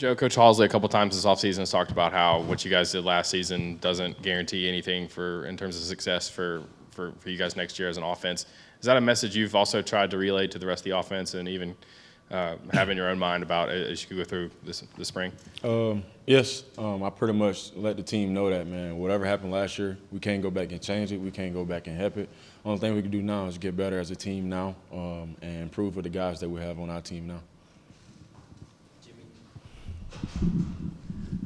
Joe, Coach Halsley a couple times this offseason has talked about how what you guys did last season doesn't guarantee anything in terms of success for you guys next year as an offense. Is that a message you've also tried to relay to the rest of the offense and even have in your own mind about as you go through this spring? Yes, I pretty much let the team know that, man. Whatever happened last year, we can't go back and change it. We can't go back and help it. Only thing we can do now is get better as a team now and improve with the guys that we have on our team now.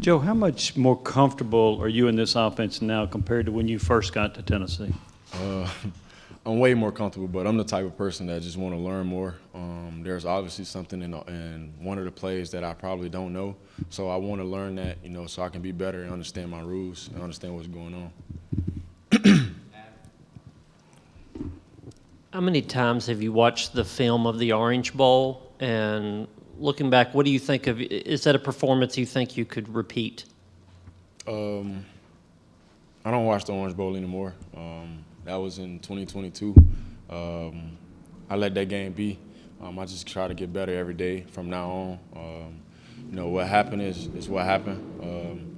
Joe, how much more comfortable are you in this offense now compared to when you first got to Tennessee? I'm way more comfortable, but I'm the type of person that just want to learn more. There's obviously something in one of the plays that I probably don't know, so I want to learn that, so I can be better and understand my rules and understand what's going on. How many times have you watched the film of the Orange Bowl? And looking back, what do you think of? Is that a performance you think you could repeat? I don't watch the Orange Bowl anymore. That was in 2022. I let that game be. I just try to get better every day from now on. What happened is what happened.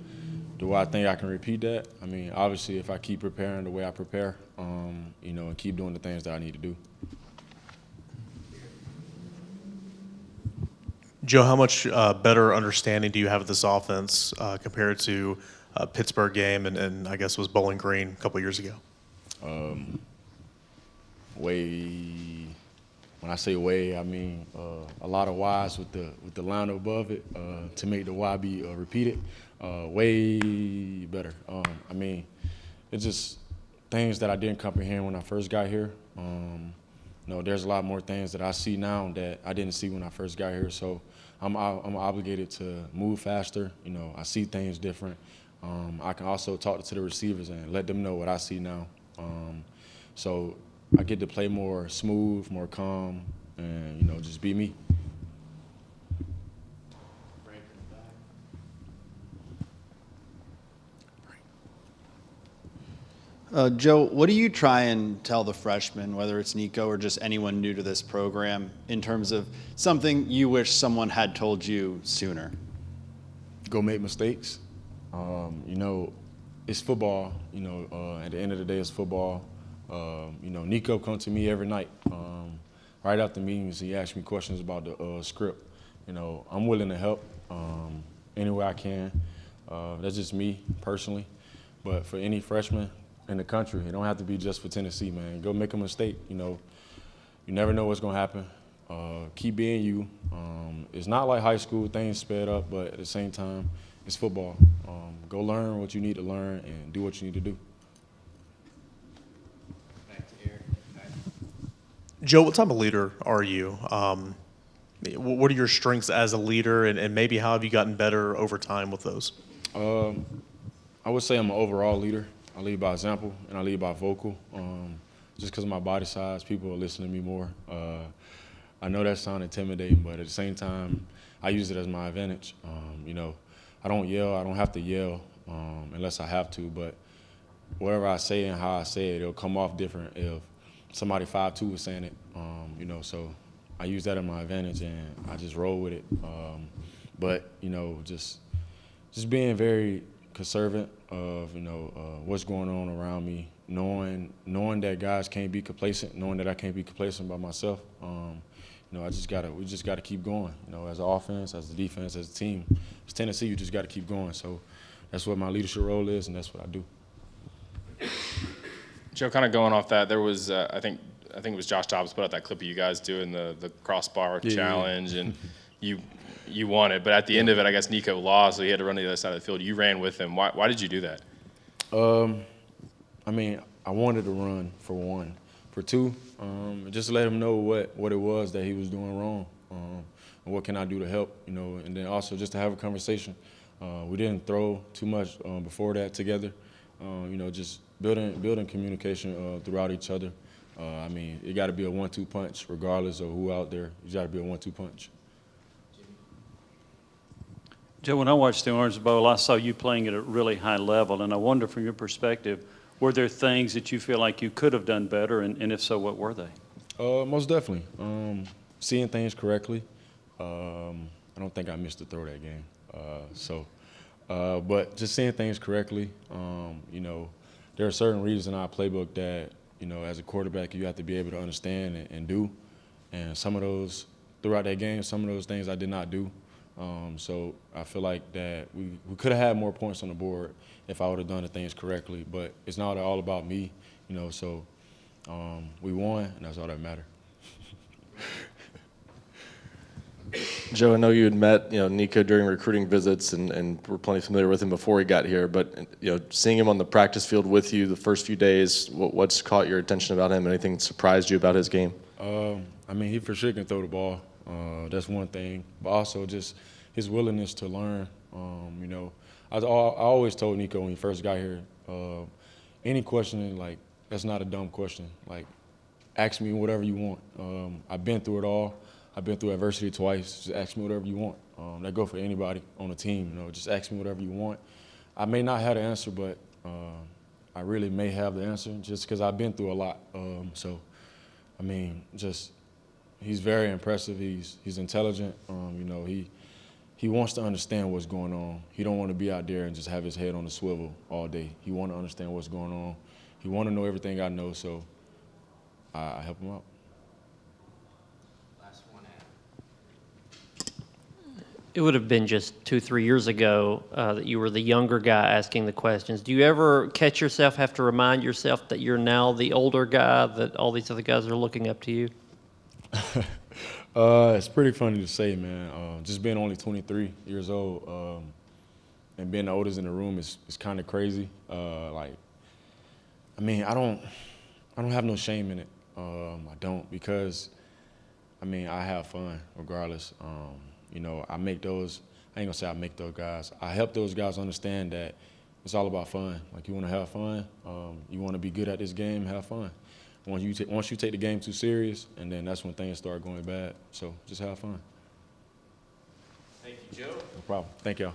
Do I think I can repeat that? I mean, obviously, if I keep preparing the way I prepare, and keep doing the things that I need to do. Joe, how much better understanding do you have of this offense compared to Pittsburgh game and I guess was Bowling Green a couple years ago? When I say way, I mean a lot of Y's with the line above it to make the Y be repeated. Way better. I mean, it's just things that I didn't comprehend when I first got here. There's a lot more things that I see now that I didn't see when I first got here. So I'm obligated to move faster. I see things different. I can also talk to the receivers and let them know what I see now. So I get to play more smooth, more calm, and, just be me. Joe, what do you try and tell the freshmen, whether it's Nico or just anyone new to this program, in terms of something you wish someone had told you sooner? Go make mistakes. It's football. At the end of the day, it's football. Nico comes to me every night. Right after meetings, he asks me questions about the script. I'm willing to help any way I can. That's just me personally. But for any freshman in the country, it don't have to be just for Tennessee, man. Go make a mistake. You never know what's gonna happen. Keep being you. It's not like high school; things sped up, but at the same time, it's football. Go learn what you need to learn and do what you need to do. Joe, what type of leader are you? What are your strengths as a leader, and maybe how have you gotten better over time with those? I would say I'm an overall leader. I lead by example, and I lead by vocal. Just because of my body size, people will listen to me more. I know that sounds intimidating, but at the same time, I use it as my advantage. I don't yell. I don't have to yell unless I have to, but whatever I say and how I say it, it'll come off different if somebody 5'2" was saying it, so I use that as my advantage, and I just roll with it. But just being very conservative of, what's going on around me, knowing that guys can't be complacent, knowing that I can't be complacent by myself. We just gotta keep going, as an offense, as a defense, as a team. As Tennessee, you just gotta keep going. So that's what my leadership role is, and that's what I do. Joe, kind of going off that, there was I think it was Josh Dobbs put out that clip of you guys doing the Crossbar challenge, and you won it. But at the end of it, I guess Nico lost, so he had to run to the other side of the field. You ran with him. Why did you do that? I wanted to run for one. For two, just let him know what it was that he was doing wrong, and what can I do to help, and then also just to have a conversation. We didn't throw too much before that together, just building communication throughout each other. It got to be a 1-2 punch, regardless of who out there. You got to be a 1-2 punch. Joe, when I watched the Orange Bowl, I saw you playing at a really high level, and I wonder from your perspective, were there things that you feel like you could have done better, and if so, what were they? Most definitely. Seeing things correctly. I don't think I missed a throw that game. But just seeing things correctly, you know, there are certain reads in our playbook that, you know, as a quarterback, you have to be able to understand and do. And some of those, throughout that game, some of those things I did not do. So I feel like that we could have had more points on the board if I would have done the things correctly. But it's not all about me, you know, so we won, and that's all that matters. Joe, I know you had met, Nico during recruiting visits and were plenty familiar with him before he got here, but, seeing him on the practice field with you the first few days, what's caught your attention about him? Anything that surprised you about his game? I mean, he for sure can throw the ball. That's one thing. But also just his willingness to learn. You know, I always told Nico when he first got here, any question, like, that's not a dumb question. Like, ask me whatever you want. I've been through it all. I've been through adversity twice. Just ask me whatever you want. That go for anybody on the team. You know, just ask me whatever you want. I may not have the answer, but I really may have the answer just because I've been through a lot. So, I mean, just he's very impressive. He's intelligent. You know, he wants to understand what's going on. He don't want to be out there and just have his head on the swivel all day. He want to understand what's going on. He want to know everything I know. So I help him out. It would have been just 2-3 years ago that you were the younger guy asking the questions. Do you ever catch yourself, have to remind yourself that you're now the older guy, that all these other guys are looking up to you? It's pretty funny to say, man. Just being only 23 years old and being the oldest in the room is kind of crazy. I mean, I don't have no shame in it. I don't, because, I mean, I have fun regardless. You know, I ain't gonna say I make those guys. I help those guys understand that it's all about fun. Like, you want to have fun, you want to be good at this game, have fun. Once you take the game too serious, and then that's when things start going bad. So just have fun. Thank you, Joe. No problem. Thank y'all.